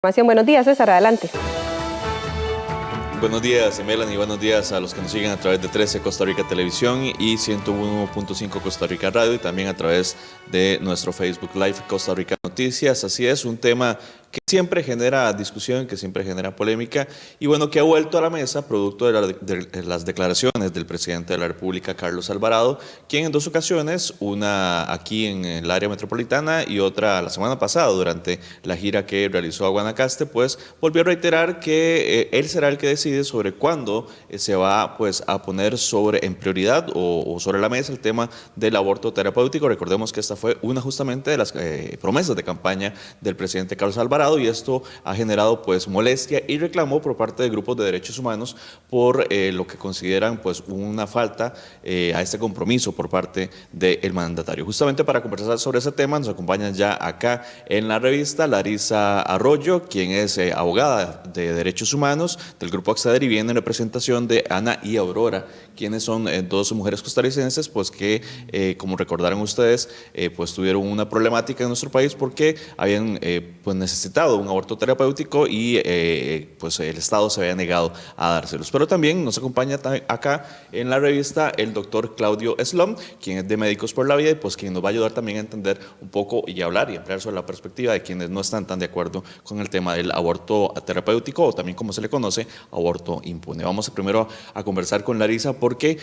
Buenos días, César, adelante. Buenos días, Melanie, buenos días a los que nos siguen a través de 13 Costa Rica Televisión y 101.5 Costa Rica Radio y también a través de nuestro Facebook Live Costa Rica Noticias. Así es, un tema que siempre genera discusión, que siempre genera polémica y bueno, que ha vuelto a la mesa producto de las declaraciones del presidente de la República, Carlos Alvarado, quien en dos ocasiones, una aquí en el área metropolitana y otra la semana pasada durante la gira que realizó a Guanacaste, pues volvió a reiterar que él será el que decide sobre cuándo se va pues a poner en prioridad o sobre la mesa el tema del aborto terapéutico. Recordemos que esta fue una justamente de las promesas de campaña del presidente Carlos Alvarado y esto ha generado pues molestia y reclamo por parte de grupos de derechos humanos por lo que consideran pues una falta a este compromiso por parte del mandatario. Justamente para conversar sobre ese tema nos acompañan ya acá en la revista Larisa Arroyo, quien es abogada de derechos humanos del Grupo Acceder y viene en representación de Ana y Aurora, quienes son dos mujeres costarricenses pues que como recordarán ustedes pues tuvieron una problemática en nuestro país porque habían pues necesitado un aborto terapéutico y pues el Estado se había negado a dárselos. Pero también nos acompaña acá en la revista el doctor Claudio Slom, quien es de Médicos por la Vida y pues quien nos va a ayudar también a entender un poco y hablar y ampliar sobre la perspectiva de quienes no están tan de acuerdo con el tema del aborto terapéutico o también como se le conoce, aborto impune. Vamos primero a conversar con Larisa porque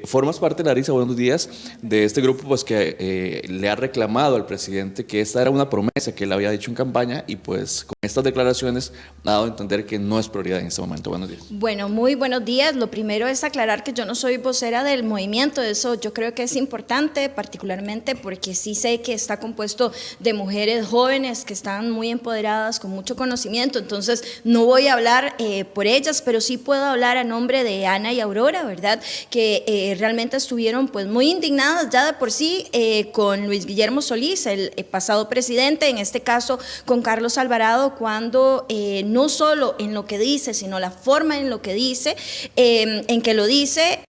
formas parte, Larisa, buenos días, de este grupo pues que le ha reclamado al presidente que esta era una promesa que él había dicho en campaña y pues con estas declaraciones ha dado a entender que no es prioridad en este momento. Buenos días. Bueno, muy buenos días. Lo primero es aclarar que yo no soy vocera del movimiento, eso yo creo que es importante, particularmente porque sí sé que está compuesto de mujeres jóvenes que están muy empoderadas, con mucho conocimiento, entonces no voy a hablar por ellas, pero sí puedo hablar a nombre de Ana y Aurora, ¿verdad? Que realmente estuvieron pues muy indignadas ya de por sí con Luis Guillermo Solís, el pasado presidente, en este caso con Carlos Alvarado, cuando no solo en lo que dice, sino la forma en lo que dice, en que lo dice,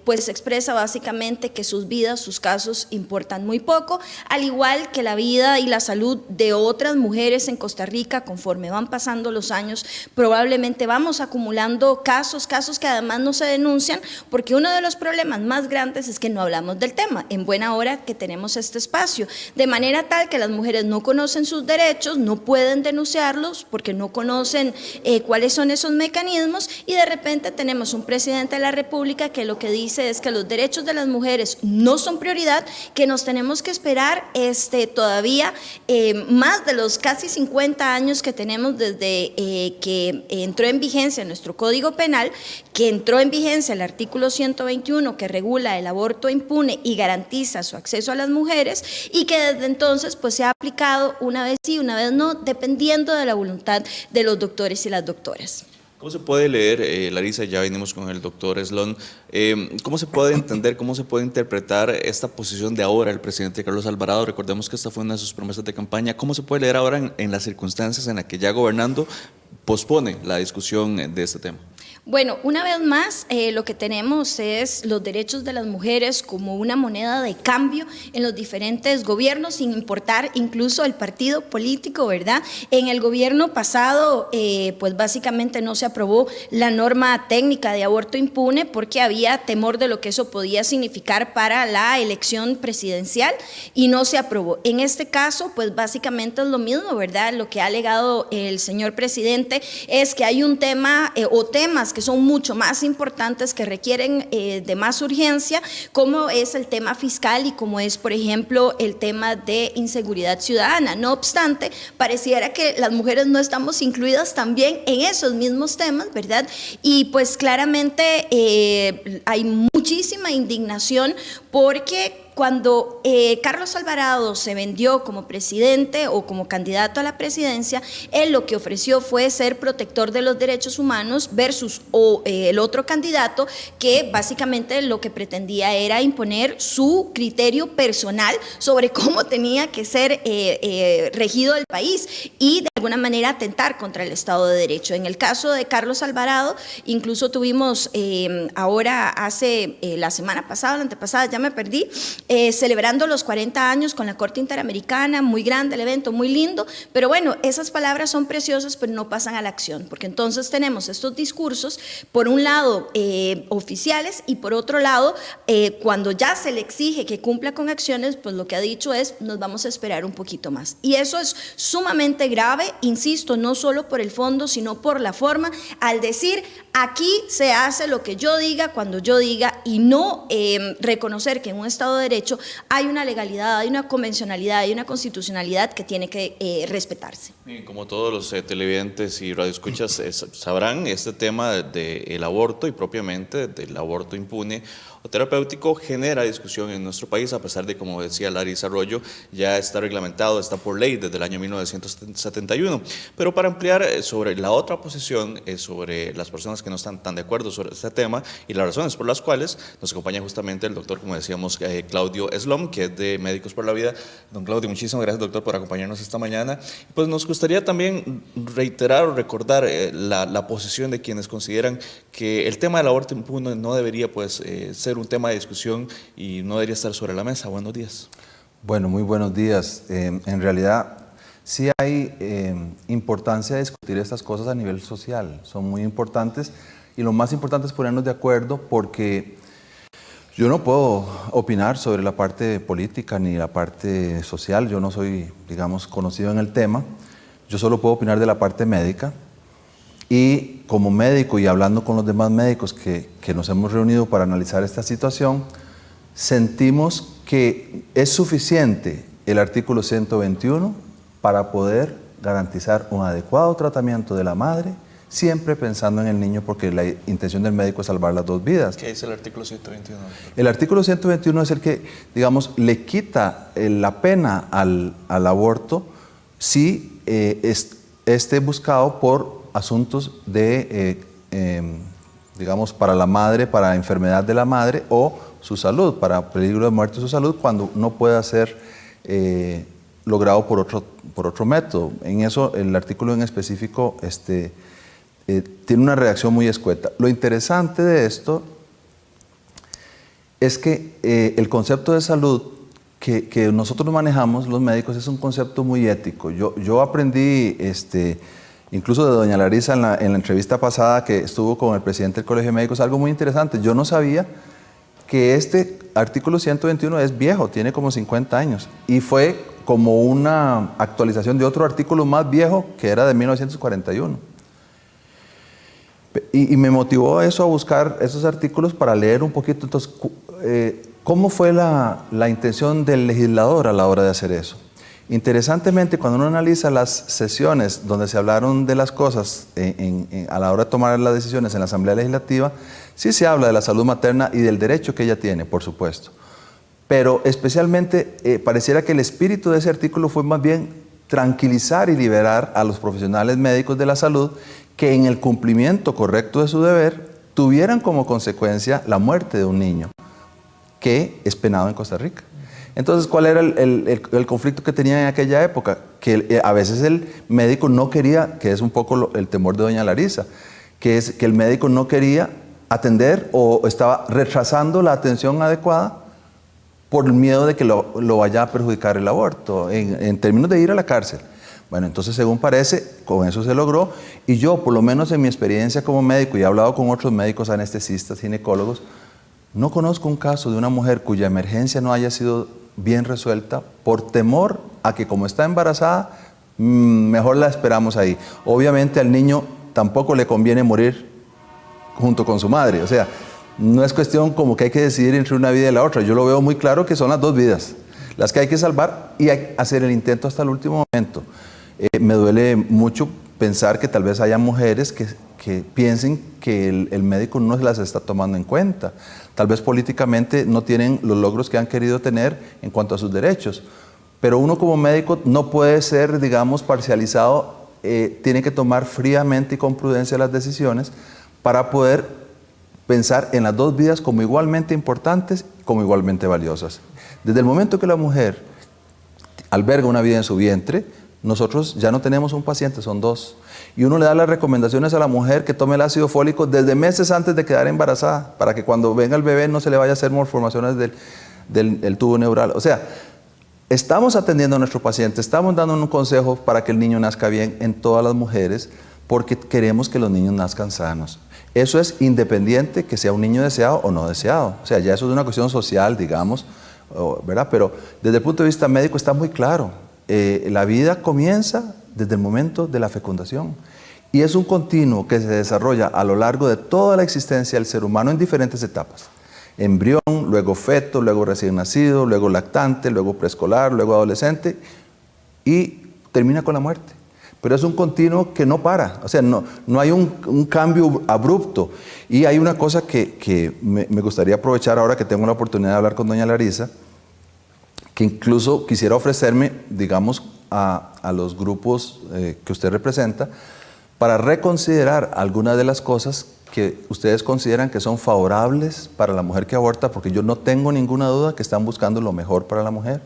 pues expresa básicamente que sus vidas, sus casos importan muy poco, al igual que la vida y la salud de otras mujeres en Costa Rica. Conforme van pasando los años, probablemente vamos acumulando casos que además no se denuncian, porque uno de los problemas más grandes es que no hablamos del tema, en buena hora que tenemos este espacio, de manera tal que las mujeres no conocen sus derechos, no pueden denunciarlos porque no conocen cuáles son esos mecanismos y de repente tenemos un presidente de la República que lo que dice es que los derechos de las mujeres no son prioridad, que nos tenemos que esperar todavía más de los casi 50 años que tenemos desde que entró en vigencia nuestro Código Penal, que entró en vigencia el artículo 121 que regula el aborto impune y garantiza su acceso a las mujeres y que desde entonces pues se ha aplicado una vez sí, una vez no, dependiendo de la voluntad de los doctores y las doctoras. ¿Cómo se puede leer, Larisa? Ya venimos con el doctor Slon. ¿Cómo se puede entender, cómo se puede interpretar esta posición de ahora el presidente Carlos Alvarado? Recordemos que esta fue una de sus promesas de campaña. ¿Cómo se puede leer ahora en las circunstancias en las que ya gobernando pospone la discusión de este tema? Bueno, una vez más, lo que tenemos es los derechos de las mujeres como una moneda de cambio en los diferentes gobiernos, sin importar incluso el partido político, ¿verdad? En el gobierno pasado, pues básicamente no se aprobó la norma técnica de aborto impune porque había temor de lo que eso podía significar para la elección presidencial y no se aprobó. En este caso, pues básicamente es lo mismo, ¿verdad? Lo que ha alegado el señor presidente es que hay un tema o temas que son mucho más importantes, que requieren de más urgencia, como es el tema fiscal y como es, por ejemplo, el tema de inseguridad ciudadana. No obstante, pareciera que las mujeres no estamos incluidas también en esos mismos temas, ¿verdad? Y pues claramente hay muchísima indignación porque cuando Carlos Alvarado se vendió como presidente o como candidato a la presidencia, él lo que ofreció fue ser protector de los derechos humanos versus el otro candidato que básicamente lo que pretendía era imponer su criterio personal sobre cómo tenía que ser regido el país y de alguna manera atentar contra el Estado de Derecho. En el caso de Carlos Alvarado, incluso tuvimos ahora hace la semana pasada, la antepasada, ya me perdí, celebrando los 40 años con la Corte Interamericana, muy grande el evento, muy lindo, pero bueno, esas palabras son preciosas, pero no pasan a la acción, porque entonces tenemos estos discursos, por un lado oficiales y por otro lado, cuando ya se le exige que cumpla con acciones, pues lo que ha dicho es, nos vamos a esperar un poquito más. Y eso es sumamente grave, insisto, no solo por el fondo, sino por la forma, al decir, aquí se hace lo que yo diga, cuando yo diga, y no reconocer que en un Estado de Derecho hay una legalidad, hay una convencionalidad, hay una constitucionalidad que tiene que respetarse. Y como todos los televidentes y radioescuchas sabrán, este tema del aborto y propiamente del aborto impune o terapéutico genera discusión en nuestro país, a pesar de, como decía Larisa Arroyo, ya está reglamentado, está por ley desde el año 1971. Pero para ampliar sobre la otra posición, sobre las personas que no están tan de acuerdo sobre este tema y las razones por las cuales, nos acompaña justamente el doctor, como decíamos, Claudio Slom, que es de Médicos por la Vida. Don Claudio, muchísimas gracias, doctor, por acompañarnos esta mañana. Pues nos gustaría también reiterar o recordar la posición de quienes consideran que el tema del aborto impune no debería ser un tema de discusión y no debería estar sobre la mesa. Buenos días. Bueno, muy buenos días. En realidad sí hay importancia de discutir estas cosas a nivel social, son muy importantes y lo más importante es ponernos de acuerdo, porque yo no puedo opinar sobre la parte política ni la parte social, yo no soy, digamos, conocido en el tema, yo solo puedo opinar de la parte médica. Y como médico y hablando con los demás médicos que nos hemos reunido para analizar esta situación, sentimos que es suficiente el artículo 121 para poder garantizar un adecuado tratamiento de la madre, siempre pensando en el niño, porque la intención del médico es salvar las dos vidas. ¿Qué dice el artículo 121? El artículo 121 es el que, digamos, le quita la pena al aborto si esté buscado por asuntos de, digamos, para la madre, para enfermedad de la madre o su salud, para peligro de muerte de su salud, cuando no pueda ser logrado por otro método. En eso, el artículo en específico tiene una redacción muy escueta. Lo interesante de esto es que el concepto de salud que nosotros manejamos, los médicos, es un concepto muy ético. Yo aprendí, incluso de doña Larisa en la entrevista pasada que estuvo con el presidente del Colegio de Médicos, algo muy interesante. Yo no sabía que este artículo 121 es viejo, tiene como 50 años y fue como una actualización de otro artículo más viejo que era de 1941. Y me motivó eso a buscar esos artículos para leer un poquito. Entonces, ¿cómo fue la intención del legislador a la hora de hacer eso? Interesantemente, cuando uno analiza las sesiones donde se hablaron de las cosas a la hora de tomar las decisiones en la Asamblea Legislativa, sí se habla de la salud materna y del derecho que ella tiene, por supuesto. Pero especialmente pareciera que el espíritu de ese artículo fue más bien tranquilizar y liberar a los profesionales médicos de la salud que en el cumplimiento correcto de su deber tuvieran como consecuencia la muerte de un niño que es penado en Costa Rica. Entonces, ¿cuál era el conflicto que tenían en aquella época? Que a veces el médico no quería, que es un poco el temor de doña Larisa, que es que el médico no quería atender o estaba retrasando la atención adecuada por el miedo de que lo vaya a perjudicar el aborto, en términos de ir a la cárcel. Bueno, entonces, según parece, con eso se logró, y yo, por lo menos en mi experiencia como médico, y he hablado con otros médicos anestesistas, ginecólogos, no conozco un caso de una mujer cuya emergencia no haya sido bien resuelta por temor a que, como está embarazada, mejor la esperamos ahí. Obviamente al niño tampoco le conviene morir junto con su madre, o sea, no es cuestión como que hay que decidir entre una vida y la otra. Yo lo veo muy claro que son las dos vidas las que hay que salvar y hay que hacer el intento hasta el último momento. Me duele mucho pensar que tal vez haya mujeres que piensen que el médico no las está tomando en cuenta. Tal vez políticamente no tienen los logros que han querido tener en cuanto a sus derechos. Pero uno como médico no puede ser, digamos, parcializado, tiene que tomar fríamente y con prudencia las decisiones para poder pensar en las dos vidas como igualmente importantes, como igualmente valiosas. Desde el momento que la mujer alberga una vida en su vientre, nosotros ya no tenemos un paciente, son 2. Y uno le da las recomendaciones a la mujer que tome el ácido fólico desde meses antes de quedar embarazada, para que cuando venga el bebé no se le vaya a hacer malformaciones del tubo neural. O sea, estamos atendiendo a nuestro paciente, estamos dando un consejo para que el niño nazca bien en todas las mujeres, porque queremos que los niños nazcan sanos. Eso es independiente que sea un niño deseado o no deseado. O sea, ya eso es una cuestión social, digamos, ¿verdad? Pero desde el punto de vista médico está muy claro. La vida comienza desde el momento de la fecundación. Y es un continuo que se desarrolla a lo largo de toda la existencia del ser humano en diferentes etapas. Embrión, luego feto, luego recién nacido, luego lactante, luego preescolar, luego adolescente y termina con la muerte. Pero es un continuo que no para, o sea, no hay un cambio abrupto. Y hay una cosa que me gustaría aprovechar ahora que tengo la oportunidad de hablar con doña Larisa, que incluso quisiera ofrecerme, digamos, a los grupos que usted representa, para reconsiderar algunas de las cosas que ustedes consideran que son favorables para la mujer que aborta, porque yo no tengo ninguna duda que están buscando lo mejor para la mujer.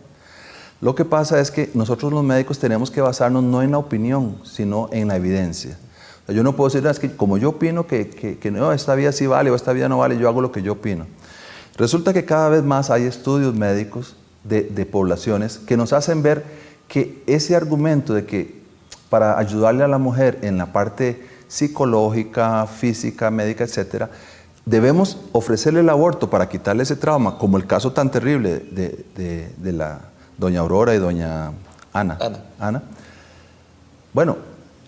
Lo que pasa es que nosotros los médicos tenemos que basarnos no en la opinión, sino en la evidencia. O sea, yo no puedo decir, es que como yo opino que no, esta vía sí vale o esta vía no vale, yo hago lo que yo opino. Resulta que cada vez más hay estudios médicos de poblaciones que nos hacen ver que ese argumento de que para ayudarle a la mujer en la parte psicológica, física, médica, etcétera, debemos ofrecerle el aborto para quitarle ese trauma, como el caso tan terrible de la doña Aurora y doña Ana. Bueno,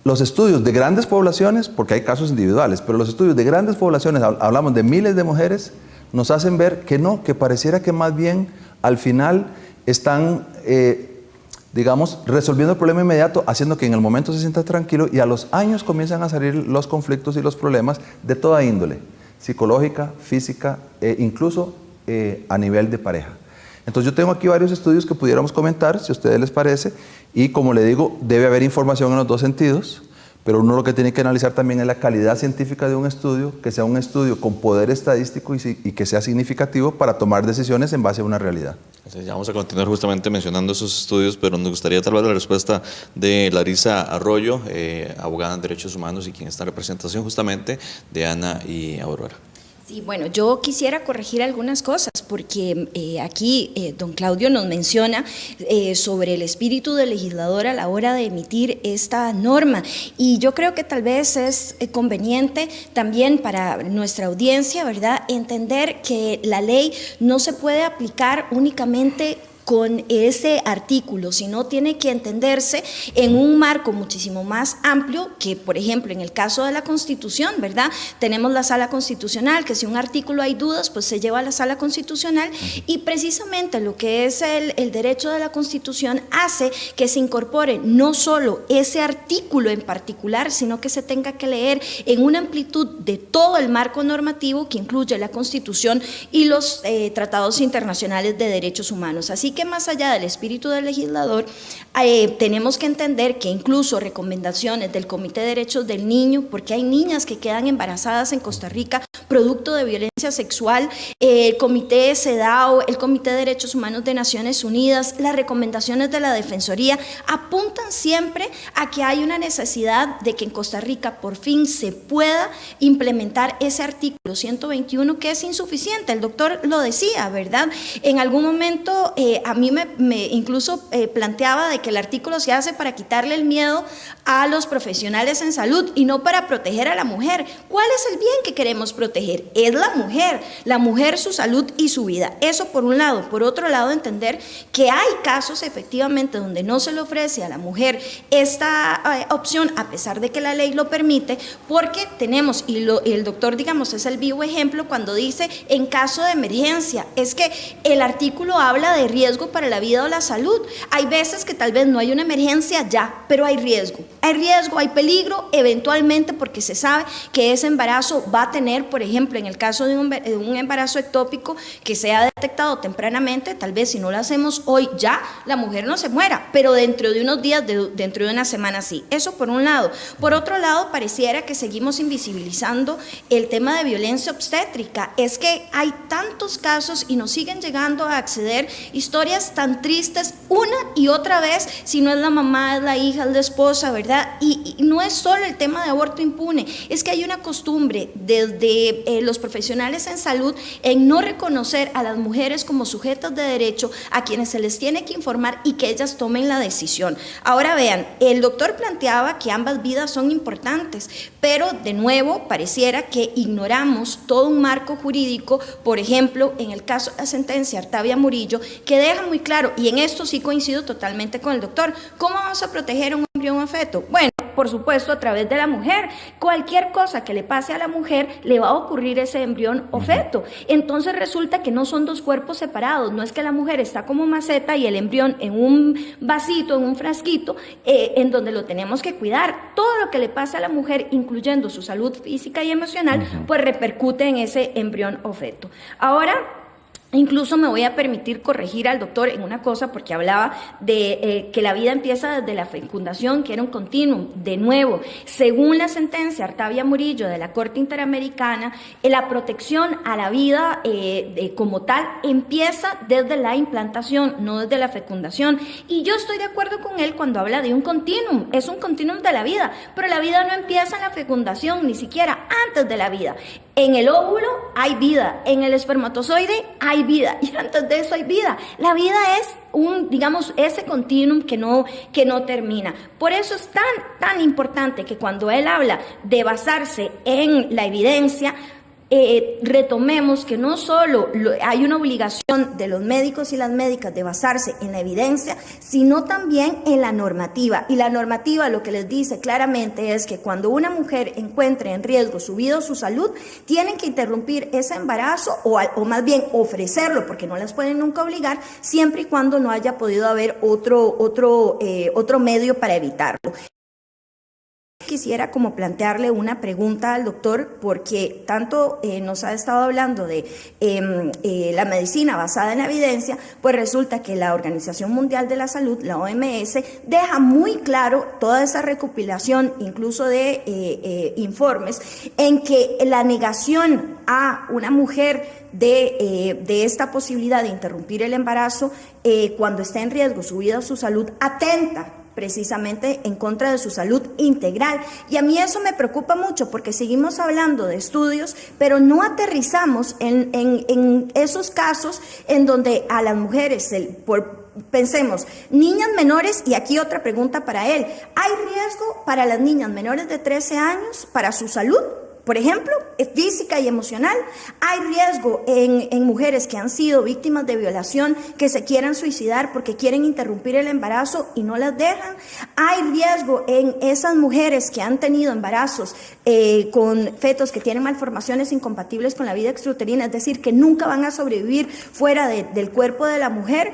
los estudios de grandes poblaciones, porque hay casos individuales, pero los estudios de grandes poblaciones, hablamos de miles de mujeres, nos hacen ver que no, que pareciera que más bien al final están, digamos, resolviendo el problema inmediato, haciendo que en el momento se sienta tranquilo y a los años comienzan a salir los conflictos y los problemas de toda índole, psicológica, física e incluso a nivel de pareja. Entonces yo tengo aquí varios estudios que pudiéramos comentar, si a ustedes les parece, y como le digo, debe haber información en los dos sentidos, pero uno lo que tiene que analizar también es la calidad científica de un estudio, que sea un estudio con poder estadístico y que sea significativo para tomar decisiones en base a una realidad. Ya vamos a continuar justamente mencionando esos estudios, pero nos gustaría tal vez la respuesta de Larisa Arroyo, abogada en Derechos Humanos y quien está en representación justamente de Ana y Aurora. Sí, bueno, yo quisiera corregir algunas cosas porque aquí don Claudio nos menciona sobre el espíritu del legislador a la hora de emitir esta norma y yo creo que tal vez es conveniente también para nuestra audiencia, ¿verdad?, entender que la ley no se puede aplicar únicamente con ese artículo, sino tiene que entenderse en un marco muchísimo más amplio que, por ejemplo, en el caso de la Constitución, ¿verdad? Tenemos la Sala Constitucional, que si un artículo hay dudas, pues se lleva a la Sala Constitucional y precisamente lo que es el derecho de la Constitución hace que se incorpore no solo ese artículo en particular, sino que se tenga que leer en una amplitud de todo el marco normativo que incluye la Constitución y los tratados internacionales de derechos humanos. Así que más allá del espíritu del legislador, tenemos que entender que incluso recomendaciones del Comité de Derechos del Niño, porque hay niñas que quedan embarazadas en Costa Rica producto de violencia sexual, el Comité CEDAW, el Comité de Derechos Humanos de Naciones Unidas, las recomendaciones de la Defensoría apuntan siempre a que hay una necesidad de que en Costa Rica por fin se pueda implementar ese artículo 121 que es insuficiente. El doctor lo decía, ¿verdad? En algún momento a mí me incluso planteaba de que el artículo se hace para quitarle el miedo a los profesionales en salud y no para proteger a la mujer. ¿Cuál es el bien que queremos proteger? Es la mujer, su salud y su vida. Eso por un lado. Por otro lado, entender que hay casos efectivamente donde no se le ofrece a la mujer esta opción, a pesar de que la ley lo permite, porque tenemos, y el doctor, digamos, es el vivo ejemplo cuando dice en caso de emergencia. Es que el artículo habla de riesgo para la vida o la salud. Hay veces que tal vez no hay una emergencia ya, pero hay riesgo, hay peligro eventualmente porque se sabe que ese embarazo va a tener, por ejemplo, en el caso de un embarazo ectópico que sea detectado tempranamente, tal vez si no lo hacemos hoy ya, la mujer no se muera, pero dentro de unos días, dentro de una semana sí. Eso por un lado. Por otro lado, pareciera que seguimos invisibilizando el tema de violencia obstétrica. Es que hay tantos casos y nos siguen llegando a acceder históricamente historias tan tristes una y otra vez, si no es la mamá, es la hija, es la esposa, ¿verdad? Y no es solo el tema de aborto impune, es que hay una costumbre desde los profesionales en salud en no reconocer a las mujeres como sujetas de derecho a quienes se les tiene que informar y que ellas tomen la decisión. Ahora vean, el doctor planteaba que ambas vidas son importantes, pero de nuevo pareciera que ignoramos todo un marco jurídico, por ejemplo, en el caso de la sentencia Artavia Murillo, que deja muy claro, y en esto sí coincido totalmente con el doctor, ¿cómo vamos a proteger a un embrión o feto? Bueno, por supuesto, a través de la mujer. Cualquier cosa que le pase a la mujer, le va a ocurrir ese embrión o feto. Entonces resulta que no son dos cuerpos separados, no es que la mujer está como maceta y el embrión en un vasito, en un frasquito, en donde lo tenemos que cuidar. Todo lo que le pasa a la mujer, incluyendo su salud física y emocional, pues repercute en ese embrión o feto. Ahora, incluso me voy a permitir corregir al doctor en una cosa, porque hablaba de que la vida empieza desde la fecundación, que era un continuum. De nuevo, según la sentencia Artavia Murillo de la Corte Interamericana, la protección a la vida como tal empieza desde la implantación, no desde la fecundación. Y yo estoy de acuerdo con él cuando habla de un continuum, es un continuum de la vida, pero la vida no empieza en la fecundación, ni siquiera antes de la vida. En el óvulo hay vida, en el espermatozoide hay vida, y antes de eso hay vida. La vida es ese continuum que no termina. Por eso es tan importante que cuando él habla de basarse en la evidencia, retomemos que no solo hay una obligación de los médicos y las médicas de basarse en la evidencia, sino también en la normativa. Y la normativa lo que les dice claramente es que cuando una mujer encuentre en riesgo su vida o su salud, tienen que interrumpir ese embarazo o más bien ofrecerlo, porque no las pueden nunca obligar, siempre y cuando no haya podido haber otro medio para evitarlo. Quisiera como plantearle una pregunta al doctor, porque tanto nos ha estado hablando de la medicina basada en la evidencia, pues resulta que la Organización Mundial de la Salud, la OMS, deja muy claro toda esa recopilación, incluso de informes, en que la negación a una mujer de esta posibilidad de interrumpir el embarazo cuando está en riesgo su vida o su salud atenta precisamente en contra de su salud integral. Y a mí eso me preocupa mucho, porque seguimos hablando de estudios, pero no aterrizamos en esos casos en donde a las mujeres, pensemos, niñas menores, y aquí otra pregunta para él, ¿hay riesgo para las niñas menores de 13 años para su salud? Por ejemplo, física y emocional. Hay riesgo en mujeres que han sido víctimas de violación, que se quieran suicidar porque quieren interrumpir el embarazo y no las dejan. Hay riesgo en esas mujeres que han tenido embarazos con fetos que tienen malformaciones incompatibles con la vida extrauterina, es decir, que nunca van a sobrevivir fuera del cuerpo de la mujer,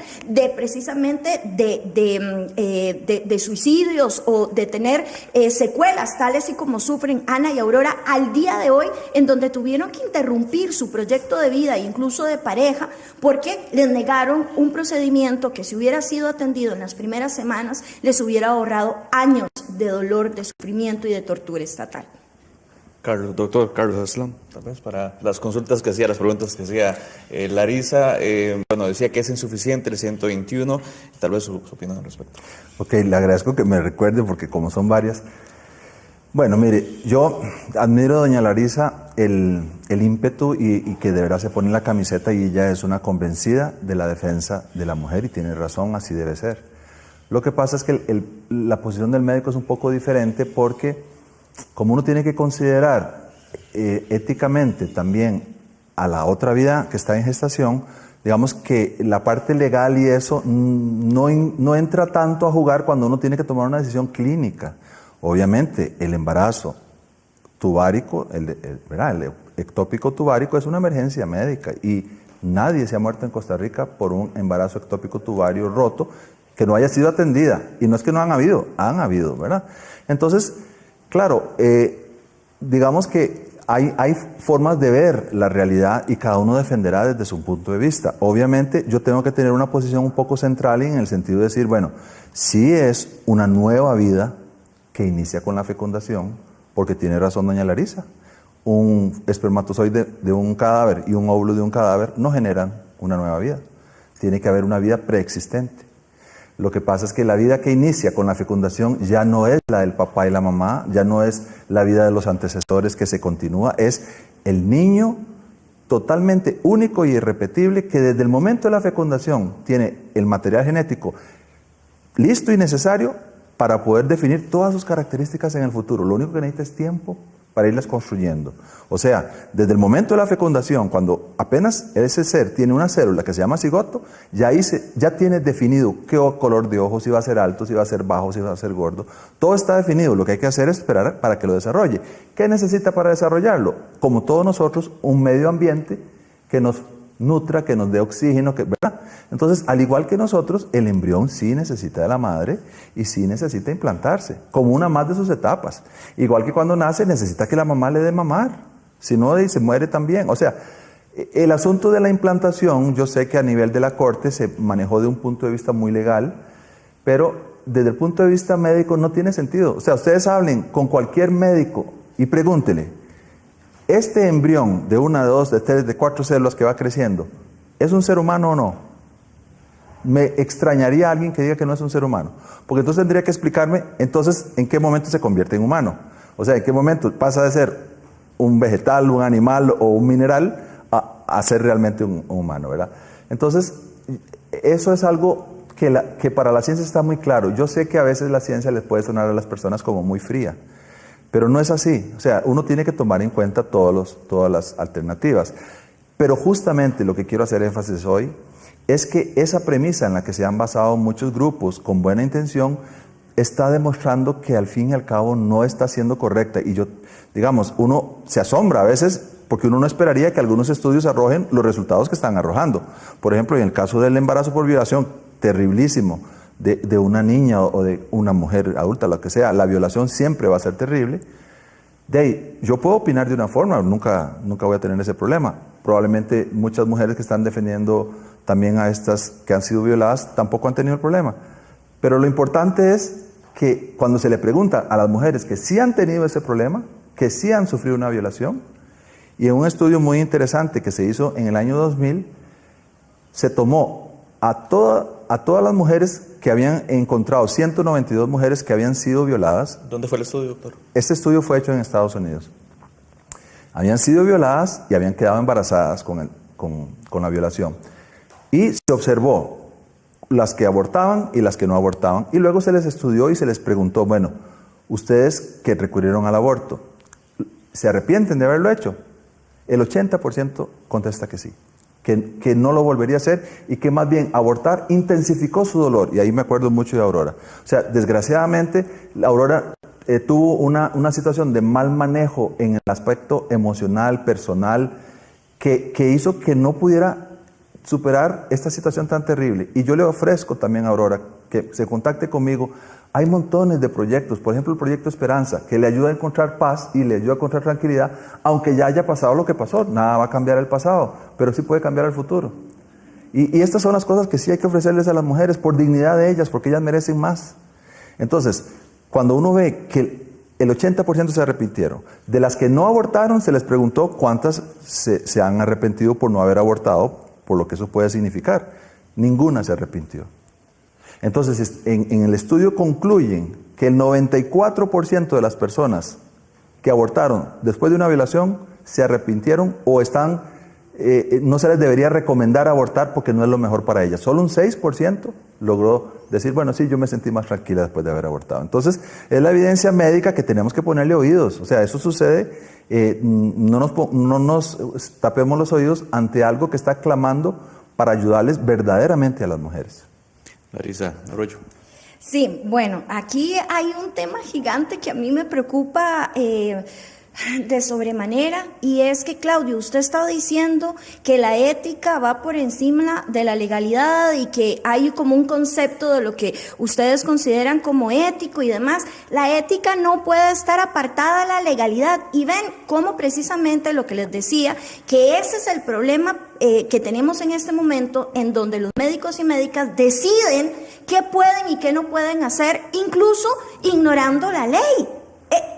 precisamente de suicidios o de tener secuelas tales y como sufren Ana y Aurora al día de hoy, en donde tuvieron que interrumpir su proyecto de vida, incluso de pareja, porque les negaron un procedimiento que, si hubiera sido atendido en las primeras semanas, les hubiera ahorrado años de dolor, de sufrimiento y de tortura estatal. Doctor Carlos Aslan, tal vez para las consultas que hacía, las preguntas que hacía Larisa, decía que es insuficiente el 121, tal vez su opinión al respecto. Ok, le agradezco que me recuerde, porque como son varias. Bueno, mire, yo admiro a doña Larisa el ímpetu y que de verdad se pone la camiseta, y ella es una convencida de la defensa de la mujer, y tiene razón, así debe ser. Lo que pasa es que la posición del médico es un poco diferente, porque como uno tiene que considerar éticamente también a la otra vida que está en gestación, digamos que la parte legal y eso no entra tanto a jugar cuando uno tiene que tomar una decisión clínica. Obviamente, el embarazo tubárico, el ectópico tubárico, es una emergencia médica, y nadie se ha muerto en Costa Rica por un embarazo ectópico tubario roto que no haya sido atendida. Y no es que no han habido, ¿verdad? Entonces, claro, digamos que hay formas de ver la realidad, y cada uno defenderá desde su punto de vista. Obviamente, yo tengo que tener una posición un poco central, en el sentido de decir, bueno, sí es una nueva vida que inicia con la fecundación, porque tiene razón doña Larisa. Un espermatozoide de un cadáver y un óvulo de un cadáver no generan una nueva vida. tiene que haber una vida preexistente. Lo que pasa es que la vida que inicia con la fecundación ya no es la del papá y la mamá, ya no es la vida de los antecesores que se continúa, es el niño totalmente único y irrepetible que desde el momento de la fecundación tiene el material genético listo y necesario para poder definir todas sus características en el futuro. Lo único que necesita es tiempo para irlas construyendo. O sea, desde el momento de la fecundación, cuando apenas ese ser tiene una célula que se llama cigoto, ya tiene definido qué color de ojos, si va a ser alto, si va a ser bajo, si va a ser gordo. Todo está definido, lo que hay que hacer es esperar para que lo desarrolle. ¿Qué necesita para desarrollarlo? Como todos nosotros, un medio ambiente que nos nutra, que nos dé oxígeno, ¿verdad? Entonces, al igual que nosotros, el embrión sí necesita de la madre y sí necesita implantarse, como una más de sus etapas. Igual que cuando nace, necesita que la mamá le dé mamar, si no, se muere también. O sea, el asunto de la implantación, yo sé que a nivel de la Corte se manejó de un punto de vista muy legal, pero desde el punto de vista médico no tiene sentido. O sea, ustedes hablen con cualquier médico y pregúntele, ¿este embrión de 1, de 2, de 3, de 4 células que va creciendo, es un ser humano o no? Me extrañaría a alguien que diga que no es un ser humano, porque entonces tendría que explicarme, entonces, ¿en qué momento se convierte en humano? O sea, ¿en qué momento pasa de ser un vegetal, un animal o un mineral a ser realmente un humano, ¿verdad? Entonces, eso es algo que para la ciencia está muy claro. Yo sé que a veces la ciencia les puede sonar a las personas como muy fría, pero no es así. O sea, uno tiene que tomar en cuenta todas las alternativas. Pero justamente lo que quiero hacer énfasis hoy es que esa premisa en la que se han basado muchos grupos con buena intención está demostrando que al fin y al cabo no está siendo correcta. Y digamos, uno se asombra a veces porque uno no esperaría que algunos estudios arrojen los resultados que están arrojando. Por ejemplo, en el caso del embarazo por violación, terriblísimo, de una niña o de una mujer adulta, lo que sea, la violación siempre va a ser terrible. De ahí, yo puedo opinar de una forma, nunca voy a tener ese problema. Probablemente muchas mujeres que están defendiendo también a estas que han sido violadas tampoco han tenido el problema. Pero lo importante es que cuando se le pregunta a las mujeres que sí han tenido ese problema, que sí han sufrido una violación, y en un estudio muy interesante que se hizo en el año 2000, se tomó a todas las mujeres que habían encontrado, 192 mujeres que habían sido violadas. ¿Dónde fue el estudio, doctor? Este estudio fue hecho en Estados Unidos. Habían sido violadas y habían quedado embarazadas con la violación. Y se observó las que abortaban y las que no abortaban. Y luego se les estudió y se les preguntó, bueno, ustedes que recurrieron al aborto, ¿se arrepienten de haberlo hecho? El 80% contesta que sí. Que no lo volvería a hacer y que más bien abortar intensificó su dolor. Y ahí me acuerdo mucho de Aurora. O sea, desgraciadamente, Aurora tuvo una situación de mal manejo en el aspecto emocional, personal, que hizo que no pudiera superar esta situación tan terrible. Y yo le ofrezco también a Aurora que se contacte conmigo. Hay montones de proyectos, por ejemplo el proyecto Esperanza, que le ayuda a encontrar paz y le ayuda a encontrar tranquilidad, aunque ya haya pasado lo que pasó. Nada va a cambiar el pasado, pero sí puede cambiar el futuro. Y estas son las cosas que sí hay que ofrecerles a las mujeres por dignidad de ellas, porque ellas merecen más. Entonces, cuando uno ve que el 80% se arrepintieron, de las que no abortaron se les preguntó cuántas se han arrepentido por no haber abortado, por lo que eso puede significar. Ninguna se arrepintió. Entonces, en el estudio concluyen que el 94% de las personas que abortaron después de una violación se arrepintieron o no se les debería recomendar abortar porque no es lo mejor para ellas. Solo un 6% logró decir, bueno, sí, yo me sentí más tranquila después de haber abortado. Entonces, es la evidencia médica que tenemos que ponerle oídos. O sea, eso sucede, no nos tapemos los oídos ante algo que está clamando para ayudarles verdaderamente a las mujeres. Larisa Arroyo. Sí, bueno, aquí hay un tema gigante que a mí me preocupa de sobremanera, y es que, Claudio, usted está diciendo que la ética va por encima de la legalidad y que hay como un concepto de lo que ustedes consideran como ético y demás. La ética no puede estar apartada de la legalidad, y ven cómo precisamente lo que les decía, que ese es el problema que tenemos en este momento, en donde los médicos y médicas deciden qué pueden y qué no pueden hacer, incluso ignorando la ley.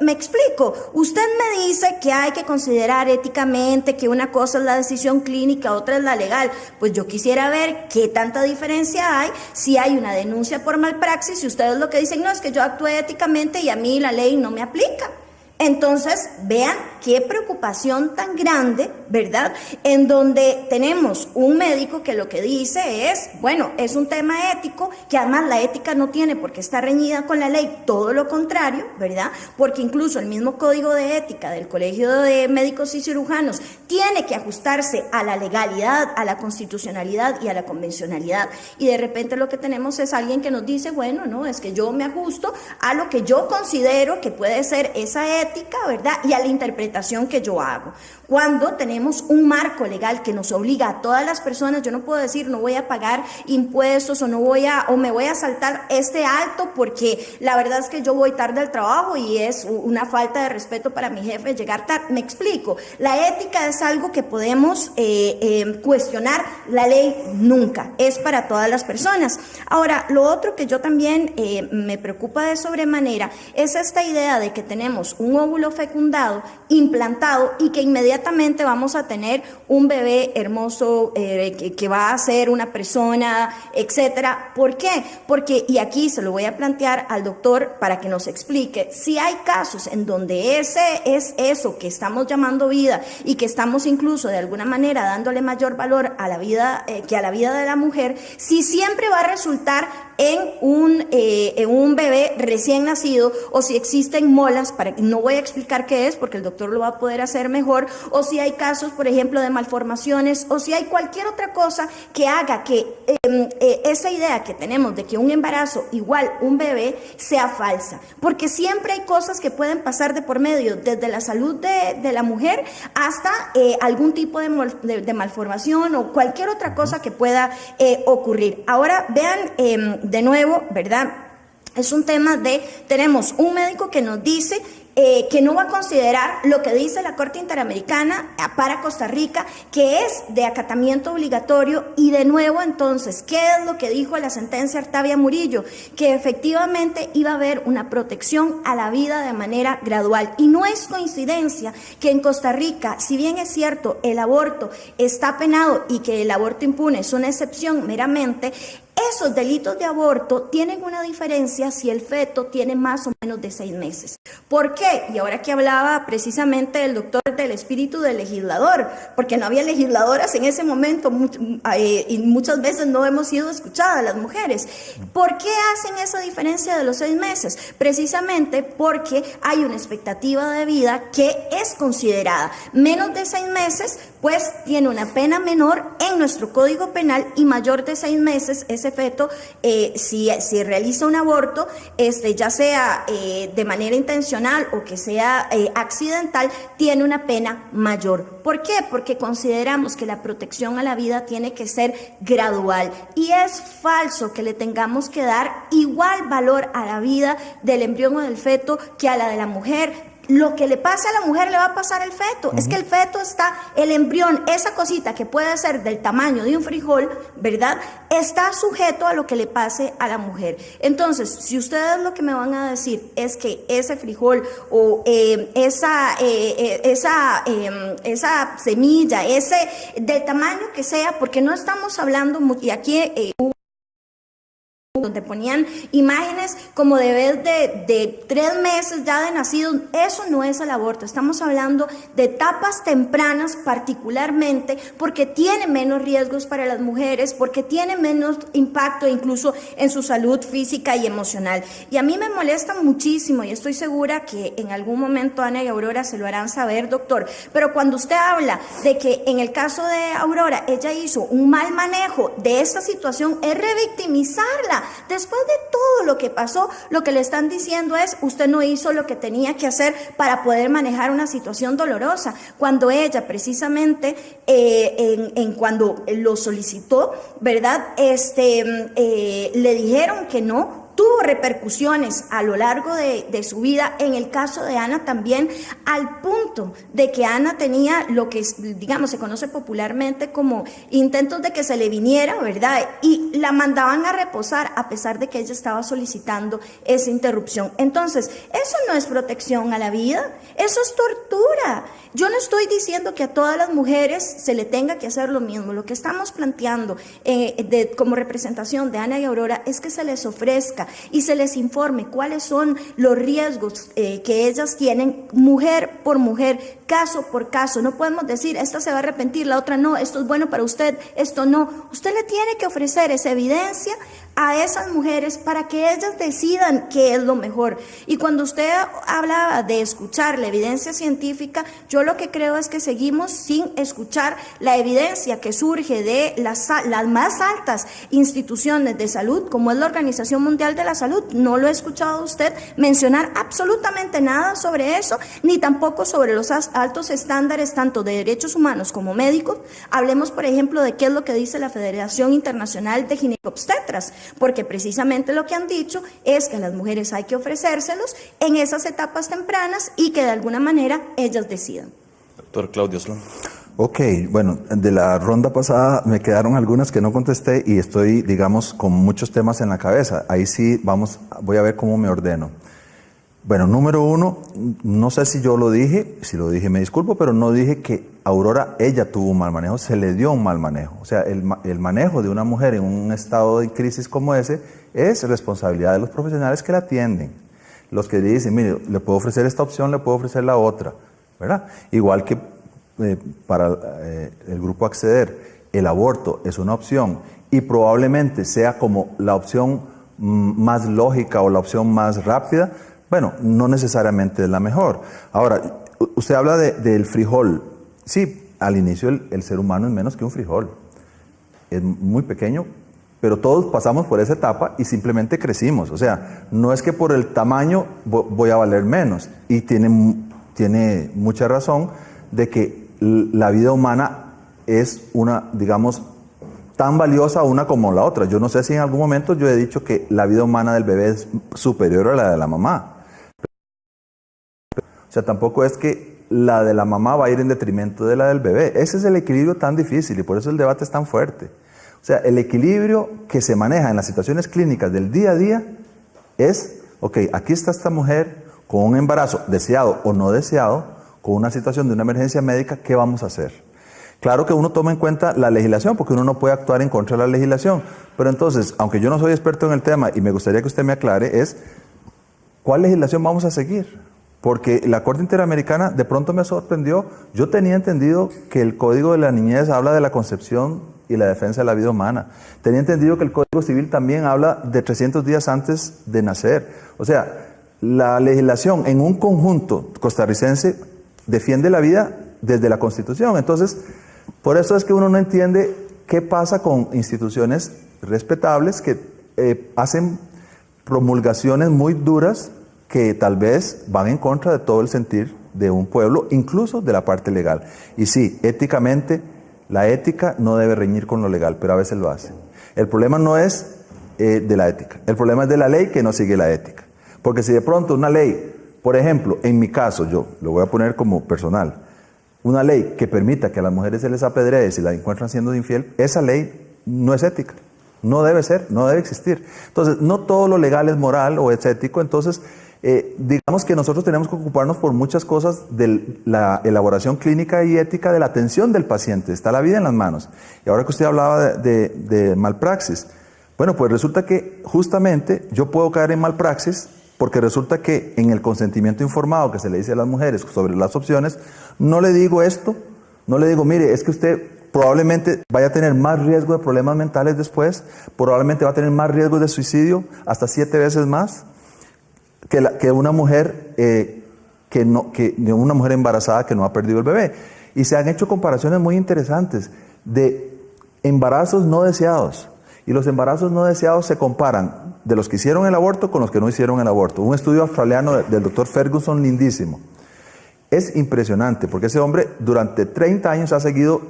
Me explico, usted me dice que hay que considerar éticamente que una cosa es la decisión clínica, otra es la legal. Pues yo quisiera ver qué tanta diferencia hay si hay una denuncia por malpraxis y ustedes lo que dicen, no, es que yo actué éticamente y a mí la ley no me aplica. Entonces, vean qué preocupación tan grande, ¿verdad? En donde tenemos un médico que lo que dice es, bueno, es un tema ético, que además la ética no tiene por qué estar reñida con la ley, todo lo contrario, ¿verdad? Porque incluso el mismo código de ética del Colegio de Médicos y Cirujanos tiene que ajustarse a la legalidad, a la constitucionalidad y a la convencionalidad. Y de repente lo que tenemos es alguien que nos dice, bueno, no, es que yo me ajusto a lo que yo considero que puede ser esa ética, ¿verdad? Y a la interpretación que yo hago. Cuando tenemos un marco legal que nos obliga a todas las personas, yo no puedo decir no voy a pagar impuestos o me voy a saltar este alto porque la verdad es que yo voy tarde al trabajo y es una falta de respeto para mi jefe llegar tarde. Me explico, la ética es algo que podemos cuestionar, la ley nunca, es para todas las personas. Ahora, lo otro que yo también me preocupa de sobremanera es esta idea de que tenemos un óvulo fecundado, implantado y que inmediatamente vamos a tener un bebé hermoso que va a ser una persona, etcétera. ¿Por qué? Porque, y aquí se lo voy a plantear al doctor para que nos explique, si hay casos en donde ese es eso que estamos llamando vida y que estamos incluso de alguna manera dándole mayor valor a la vida que a la vida de la mujer, si siempre va a resultar en un bebé recién nacido o si existen molas, no voy a explicar qué es porque el doctor lo va a poder hacer mejor, o si hay casos, por ejemplo, de malformaciones, o si hay cualquier otra cosa que haga que esa idea que tenemos de que un embarazo igual un bebé sea falsa, porque siempre hay cosas que pueden pasar de por medio, desde la salud de la mujer hasta algún tipo de malformación o cualquier otra cosa que pueda ocurrir. Ahora vean de nuevo, ¿verdad? Es un tema tenemos un médico que nos dice que no va a considerar lo que dice la Corte Interamericana para Costa Rica, que es de acatamiento obligatorio, y de nuevo entonces, ¿qué es lo que dijo la sentencia Artavia Murillo? Que efectivamente iba a haber una protección a la vida de manera gradual, y no es coincidencia que en Costa Rica, si bien es cierto, el aborto está penado y que el aborto impune es una excepción meramente, esos delitos de aborto tienen una diferencia si el feto tiene más o menos de 6 meses. ¿Por qué? Y ahora que hablaba precisamente el doctor del espíritu del legislador, porque no había legisladoras en ese momento y muchas veces no hemos sido escuchadas las mujeres. ¿Por qué hacen esa diferencia de los 6 meses? Precisamente porque hay una expectativa de vida que es considerada. Menos de 6 meses, pues tiene una pena menor en nuestro Código Penal, y mayor de 6 meses ese feto, si realiza un aborto, ya sea de manera intencional o que sea accidental, tiene una pena mayor. ¿Por qué? Porque consideramos que la protección a la vida tiene que ser gradual, y es falso que le tengamos que dar igual valor a la vida del embrión o del feto que a la de la mujer. Lo que le pasa a la mujer le va a pasar al feto. Es que el feto el embrión, esa cosita que puede ser del tamaño de un frijol, ¿verdad? Está sujeto a lo que le pase a la mujer. Entonces, si ustedes lo que me van a decir es que ese frijol o esa semilla, del tamaño que sea, porque no estamos hablando, y aquí donde ponían imágenes como de bebés de 3 meses ya de nacidos, eso no es el aborto. Estamos hablando de etapas tempranas, particularmente porque tiene menos riesgos para las mujeres, porque tiene menos impacto incluso en su salud física y emocional. Y a mí me molesta muchísimo, y estoy segura que en algún momento Ana y Aurora se lo harán saber, doctor, pero cuando usted habla de que en el caso de Aurora ella hizo un mal manejo de esta situación, es revictimizarla. Después de todo lo que pasó, lo que le están diciendo es, usted no hizo lo que tenía que hacer para poder manejar una situación dolorosa, cuando ella precisamente, cuando lo solicitó, ¿verdad? Le dijeron que no, tuvo repercusiones a lo largo de su vida, en el caso de Ana también, al punto de que Ana tenía lo que, digamos, se conoce popularmente como intentos de que se le viniera, ¿verdad? Y la mandaban a reposar a pesar de que ella estaba solicitando esa interrupción. Entonces, eso no es protección a la vida, eso es tortura. Yo no estoy diciendo que a todas las mujeres se le tenga que hacer lo mismo. Lo que estamos planteando como representación de Ana y Aurora es que se les ofrezca y se les informe cuáles son los riesgos que ellas tienen, mujer por mujer, caso por caso. No podemos decir, esta se va a arrepentir, la otra no, esto es bueno para usted, esto no. Usted le tiene que ofrecer esa evidencia a esas mujeres para que ellas decidan qué es lo mejor. Y cuando usted hablaba de escuchar la evidencia científica, yo lo que creo es que seguimos sin escuchar la evidencia que surge de las más altas instituciones de salud, como es la Organización Mundial de la Salud. No lo he escuchado a usted mencionar absolutamente nada sobre eso, ni tampoco sobre los altos estándares tanto de derechos humanos como médicos. Hablemos, por ejemplo, de qué es lo que dice la Federación Internacional de Ginecobstetras, porque precisamente lo que han dicho es que a las mujeres hay que ofrecérselos en esas etapas tempranas y que de alguna manera ellas decidan. Doctor Claudio Slón. Ok, bueno, de la ronda pasada me quedaron algunas que no contesté y estoy, digamos, con muchos temas en la cabeza. Ahí sí, voy a ver cómo me ordeno. Bueno, número uno, no sé si yo lo dije, si lo dije me disculpo, pero no dije que Aurora, ella tuvo un mal manejo, se le dio un mal manejo. O sea, el manejo de una mujer en un estado de crisis como ese es responsabilidad de los profesionales que la atienden. Los que dicen, mire, le puedo ofrecer esta opción, le puedo ofrecer la otra, ¿verdad? Igual que para el grupo Acceder, el aborto es una opción y probablemente sea como la opción más lógica o la opción más rápida. Bueno, no necesariamente es la mejor. Ahora, usted habla del frijol. Sí, al inicio el ser humano es menos que un frijol. Es muy pequeño, pero todos pasamos por esa etapa y simplemente crecimos. O sea, no es que por el tamaño voy a valer menos. Y tiene mucha razón de que la vida humana es una, digamos, tan valiosa una como la otra. Yo no sé si en algún momento yo he dicho que la vida humana del bebé es superior a la de la mamá. O sea, tampoco es que la de la mamá va a ir en detrimento de la del bebé. Ese es el equilibrio tan difícil y por eso el debate es tan fuerte. O sea, el equilibrio que se maneja en las situaciones clínicas del día a día es, ok, aquí está esta mujer con un embarazo deseado o no deseado, con una situación de una emergencia médica, ¿qué vamos a hacer? Claro que uno toma en cuenta la legislación, porque uno no puede actuar en contra de la legislación. Pero entonces, aunque yo no soy experto en el tema y me gustaría que usted me aclare, es ¿cuál legislación vamos a seguir? Porque la Corte Interamericana de pronto me sorprendió. Yo tenía entendido que el Código de la Niñez habla de la concepción y la defensa de la vida humana. Tenía entendido que el Código Civil también habla de 300 días antes de nacer. O sea, la legislación en un conjunto costarricense defiende la vida desde la Constitución. Entonces, por eso es que uno no entiende qué pasa con instituciones respetables que hacen promulgaciones muy duras que tal vez van en contra de todo el sentir de un pueblo, incluso de la parte legal. Y sí, éticamente, la ética no debe reñir con lo legal, pero a veces lo hace. El problema no es de la ética, el problema es de la ley que no sigue la ética. Porque si de pronto una ley, por ejemplo, en mi caso, yo lo voy a poner como personal, una ley que permita que a las mujeres se les apedree si la encuentran siendo infiel, esa ley no es ética, no debe ser, no debe existir. Entonces, no todo lo legal es moral o es ético, entonces digamos que nosotros tenemos que ocuparnos por muchas cosas de la elaboración clínica y ética de la atención del paciente. Está la vida en las manos. Y ahora que usted hablaba de malpraxis, bueno, pues resulta que justamente yo puedo caer en malpraxis porque resulta que en el consentimiento informado que se le dice a las mujeres sobre las opciones, no le digo esto, no le digo, mire, es que usted probablemente vaya a tener más riesgo de problemas mentales después, probablemente va a tener más riesgo de suicidio, hasta 7 veces más, que una mujer una mujer embarazada que no ha perdido el bebé. Y se han hecho comparaciones muy interesantes de embarazos no deseados. Y los embarazos no deseados se comparan de los que hicieron el aborto con los que no hicieron el aborto. Un estudio australiano del doctor Ferguson lindísimo. Es impresionante porque ese hombre durante 30 años ha seguido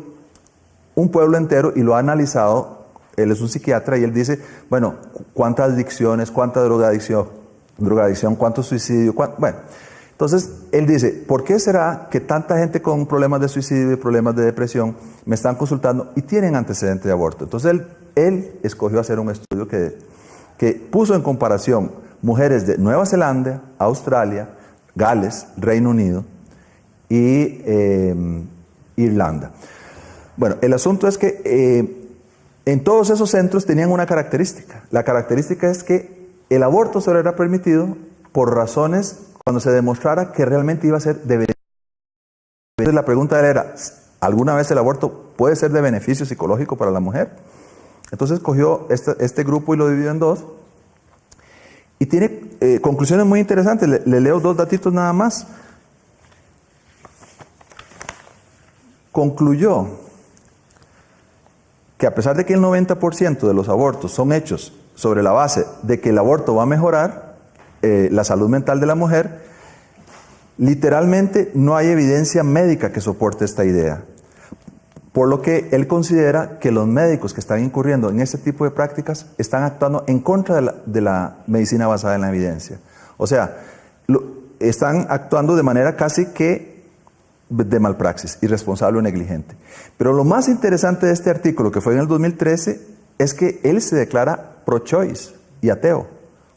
un pueblo entero y lo ha analizado él es un psiquiatra y él dice, bueno, ¿cuántas adicciones, cuánta drogadicción, cuánto suicidio? Bueno, entonces él dice, ¿por qué será que tanta gente con problemas de suicidio y problemas de depresión me están consultando y tienen antecedentes de aborto? Entonces él escogió hacer un estudio que puso en comparación mujeres de Nueva Zelanda, Australia, Gales, Reino Unido y Irlanda. Bueno, el asunto es que en todos esos centros tenían una característica. La característica es que el aborto solo era permitido por razones cuando se demostrara que realmente iba a ser de beneficio. Entonces la pregunta de él era, ¿alguna vez el aborto puede ser de beneficio psicológico para la mujer? Entonces cogió este grupo y lo dividió en dos. Y tiene conclusiones muy interesantes. Le leo dos datitos nada más. Concluyó que a pesar de que el 90% de los abortos son hechos sobre la base de que el aborto va a mejorar la salud mental de la mujer, literalmente no hay evidencia médica que soporte esta idea. Por lo que él considera que los médicos que están incurriendo en este tipo de prácticas están actuando en contra de la medicina basada en la evidencia. O sea, están actuando de manera casi que de malpraxis, irresponsable o negligente. Pero lo más interesante de este artículo, que fue en el 2013, es que él se declara pro-choice y ateo.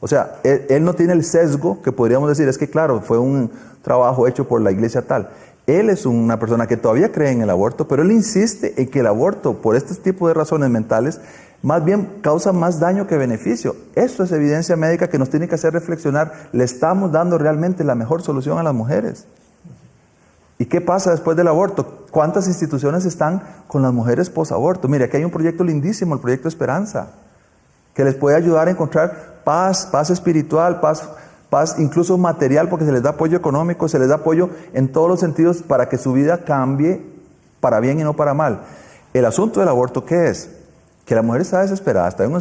O sea, él no tiene el sesgo que podríamos decir, es que claro, fue un trabajo hecho por la iglesia tal. Él es una persona que todavía cree en el aborto, pero él insiste en que el aborto, por este tipo de razones mentales, más bien causa más daño que beneficio. Esto es evidencia médica que nos tiene que hacer reflexionar. ¿Le estamos dando realmente la mejor solución a las mujeres? ¿Y qué pasa después del aborto? ¿Cuántas instituciones están con las mujeres posaborto? Mire, aquí hay un proyecto lindísimo, el Proyecto Esperanza, que les puede ayudar a encontrar paz espiritual, paz incluso material, porque se les da apoyo económico, se les da apoyo en todos los sentidos para que su vida cambie para bien y no para mal. El asunto del aborto, ¿qué es? Que la mujer está desesperada, está en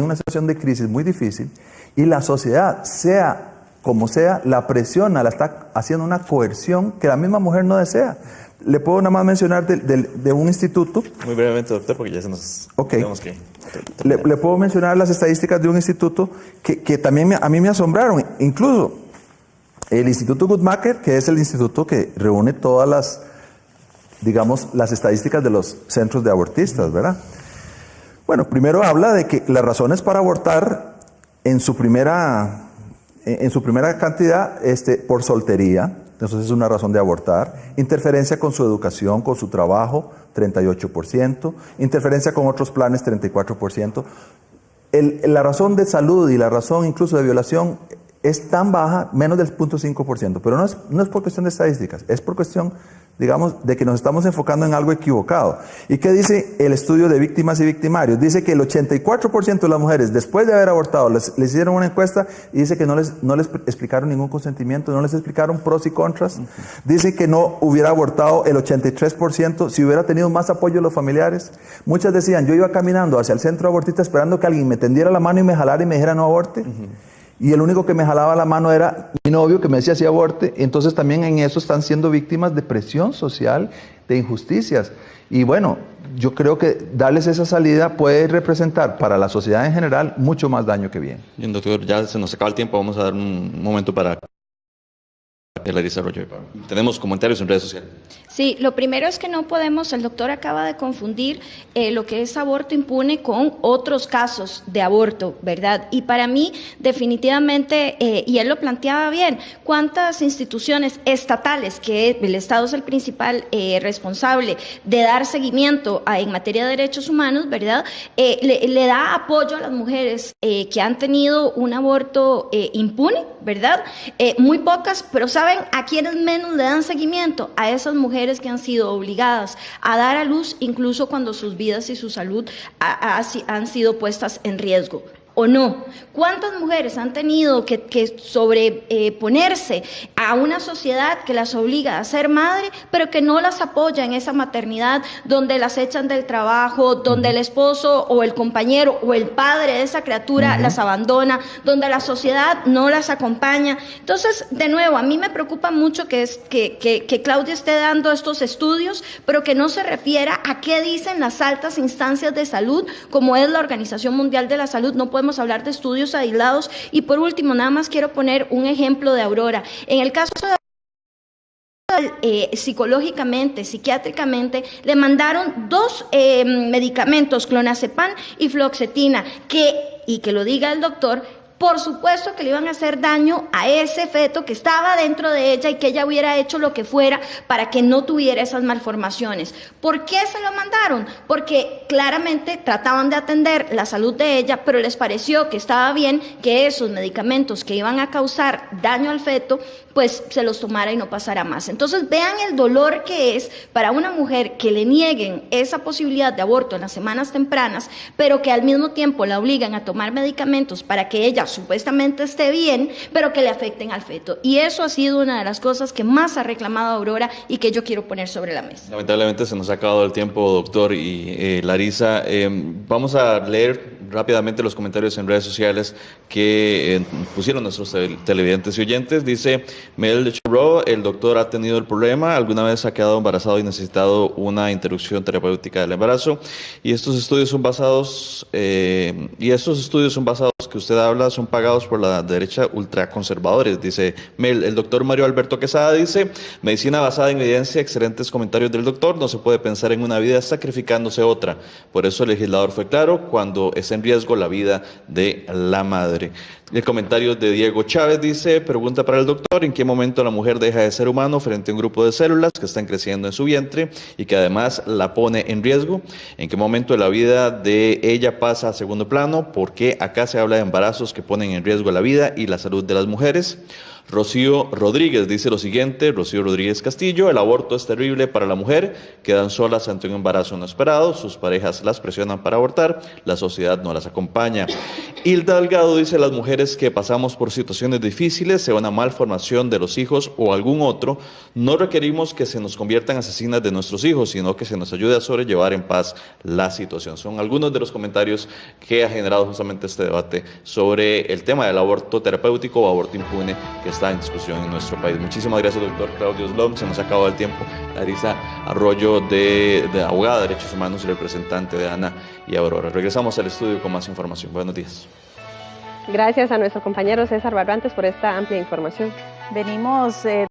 una situación de crisis muy difícil y la sociedad, sea como sea, la presiona, la está haciendo una coerción que la misma mujer no desea. Le puedo nada más mencionar de un instituto. Muy brevemente, doctor, porque ya se nos... Ok. Tenemos que... Le puedo mencionar las estadísticas de un instituto que también a mí me asombraron. Incluso el Instituto Guttmacher, que es el instituto que reúne todas las estadísticas de los centros de abortistas, ¿verdad? Bueno, primero habla de que las razones para abortar en su primera cantidad, por soltería, entonces es una razón de abortar, interferencia con su educación, con su trabajo, 38%, interferencia con otros planes, 34%. La razón de salud y la razón incluso de violación es tan baja, menos del 0.5%, pero no es por cuestión de estadísticas, es por cuestión, digamos, de que nos estamos enfocando en algo equivocado. ¿Y qué dice el estudio de víctimas y victimarios? Dice que el 84% de las mujeres, después de haber abortado, les hicieron una encuesta y dice que no les explicaron ningún consentimiento, no les explicaron pros y contras. Dice que no hubiera abortado el 83% si hubiera tenido más apoyo de los familiares. Muchas decían, yo iba caminando hacia el centro abortista esperando que alguien me tendiera la mano y me jalara y me dijera no aborte. Y el único que me jalaba la mano era mi novio que me decía si aborte. Entonces también en eso están siendo víctimas de presión social, de injusticias. Y bueno, yo creo que darles esa salida puede representar para la sociedad en general mucho más daño que bien. Bien, doctor, ya se nos acaba el tiempo. Vamos a dar un momento para el desarrollo. Tenemos comentarios en redes sociales. Sí, lo primero es que no podemos, el doctor acaba de confundir lo que es aborto impune con otros casos de aborto, ¿verdad? Y para mí, definitivamente, y él lo planteaba bien, ¿cuántas instituciones estatales, que el Estado es el principal responsable de dar seguimiento en materia de derechos humanos, ¿verdad? Le da apoyo a las mujeres que han tenido un aborto impune, ¿verdad? Muy pocas, pero ¿saben a quiénes menos le dan seguimiento? A esas mujeres que han sido obligadas a dar a luz incluso cuando sus vidas y su salud han sido puestas en riesgo. ¿O no? ¿Cuántas mujeres han tenido que sobreponerse a una sociedad que las obliga a ser madre, pero que no las apoya en esa maternidad, donde las echan del trabajo, donde el esposo o el compañero o el padre de esa criatura las abandona, donde la sociedad no las acompaña? Entonces, de nuevo, a mí me preocupa mucho que Claudia esté dando estos estudios, pero que no se refiera a qué dicen las altas instancias de salud, como es la Organización Mundial de la Salud. No podemos hablar de estudios aislados. Y por último, nada más quiero poner un ejemplo de Aurora. En el caso de psicológicamente, psiquiátricamente, le mandaron 2 medicamentos, clonazepam y fluoxetina, y que lo diga el doctor, por supuesto que le iban a hacer daño a ese feto que estaba dentro de ella y que ella hubiera hecho lo que fuera para que no tuviera esas malformaciones. ¿Por qué se lo mandaron? Porque claramente trataban de atender la salud de ella, pero les pareció que estaba bien que esos medicamentos que iban a causar daño al feto, pues se los tomara y no pasara más. Entonces vean el dolor que es para una mujer que le nieguen esa posibilidad de aborto en las semanas tempranas, pero que al mismo tiempo la obligan a tomar medicamentos para que ella supuestamente esté bien, pero que le afecten al feto. Y eso ha sido una de las cosas que más ha reclamado Aurora y que yo quiero poner sobre la mesa. Lamentablemente se nos ha acabado el tiempo, doctor y Larisa. Vamos a leer rápidamente los comentarios en redes sociales que pusieron nuestros televidentes y oyentes. Dice Mel de Churro: el doctor ha tenido el problema, alguna vez ha quedado embarazado y necesitado una interrupción terapéutica del embarazo, y estos estudios son basados que usted habla son pagados por la derecha ultraconservadores. Dice Mel. El doctor Mario Alberto Quesada dice: medicina basada en evidencia. Excelentes comentarios del doctor. No se puede pensar en una vida sacrificándose otra, por eso el legislador fue claro cuando está en riesgo la vida de la madre. El comentario de Diego Chávez dice: pregunta para el doctor: ¿en qué momento la mujer deja de ser humano frente a un grupo de células que están creciendo en su vientre y que además la pone en riesgo? ¿En qué momento la vida de ella pasa a segundo plano? ¿Por qué acá se habla de embarazos que ponen en riesgo la vida y la salud de las mujeres? Rocío Rodríguez dice lo siguiente, Rocío Rodríguez Castillo: el aborto es terrible para la mujer, quedan solas ante un embarazo no esperado, sus parejas las presionan para abortar, la sociedad no las acompaña. Hilda Delgado dice: las mujeres que pasamos por situaciones difíciles, sea una malformación de los hijos o algún otro, no requerimos que se nos conviertan asesinas de nuestros hijos, sino que se nos ayude a sobrellevar en paz la situación. Son algunos de los comentarios que ha generado justamente este debate sobre el tema del aborto terapéutico o aborto impune que está en discusión en nuestro país. Muchísimas gracias, doctor Claudio Slom. Se nos ha acabado el tiempo. Larisa Arroyo, de abogada de derechos humanos y representante de Ana y Aurora. Regresamos al estudio con más información. Buenos días. Gracias a nuestro compañero César Barrantes por esta amplia información. Venimos